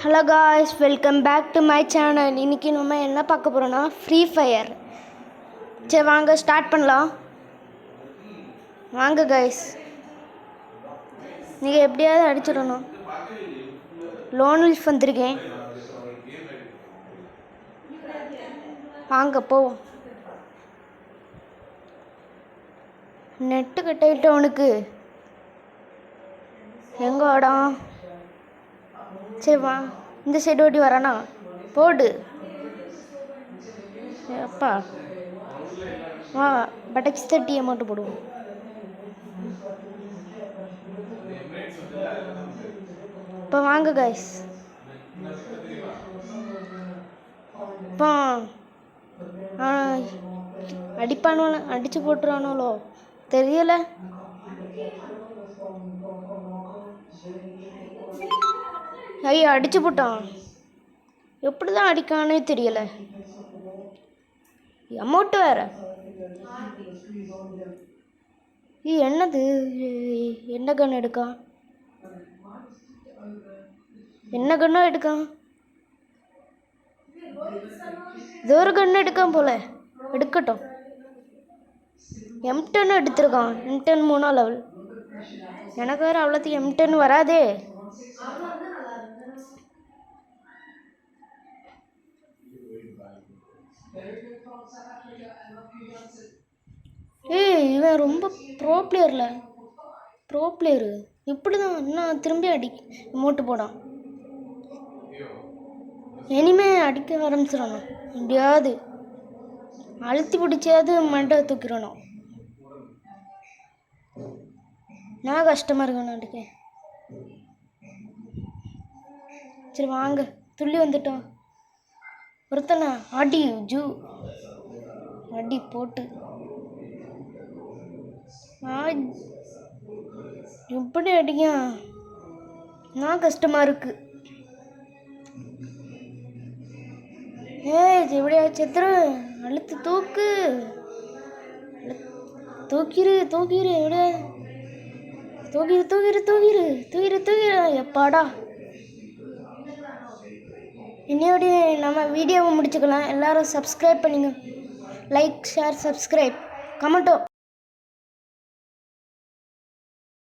Hello guys, welcome back to my channel. இன்றைக்கி நம்ம என்ன பார்க்க போகிறோன்னா ஃப்ரீ ஃபயர். சரி வாங்க ஸ்டார்ட் பண்ணலாம். வாங்க காய்ஸ், நீங்கள் எப்படியாவது அடிச்சிடணும். லோன் லிஃப் வந்திருக்கேன். வாங்க போவோம். நெட்டு கட்டாயிட்ட உனக்கு எங்கே இடம்? சரி வா, இந்த சைடு ஓட்டி வரானா போடு. அப்பா வா, பட்டக்ஸ் 30 அமௌண்ட் போடுவோம். இப்போ வாங்க கைஸ். இப்போ அடிப்பானோ அடிச்சு போட்டுருவானோலோ தெரியல. ஐயோ அடிச்சு போட்டான். எப்படி தான் அடிக்கானே தெரியல. அமௌண்ட் வேற. என்னது? என்ன கன் எடுக்கான்? என்ன கன்னோ எடுக்கான்? இது ஒரு கன்று எடுக்கான் போல. எடுக்கட்டும். M10 எடுத்திருக்கான். M10 3 level. எனக்கு வேறு அவ்வளோத்துக்கு M10 வராதே. இவன் ரொம்ப ப்ரோ பிளேயரு. இப்படி தான் இன்னும் திரும்பி மூட்டு போடான். இனிமே அடிக்க ஆரம்பிச்சிடணும். எப்படியாவது அழுத்தி பிடிச்சாது மண்டை தூக்கிடணும். நான் கஷ்டமாக இருக்கணும் அடிக்க. சரி வாங்க, துள்ளி வந்துட்டோம். ஒருத்தனை அடி போட்டு எப்படி அடிக்க நான் கஷ்டமாக இருக்கு. எப்படியா செத்துரு. அழுத்து தூக்கிரு எப்படியா தூக்கிரு எப்பாடா. இன்னையோடைய நம்ம வீடியோவை முடிச்சுக்கலாம். எல்லாரும் சப்ஸ்கிரைப் பண்ணுங்க. Like, share, subscribe, கமெண்ட்டோ.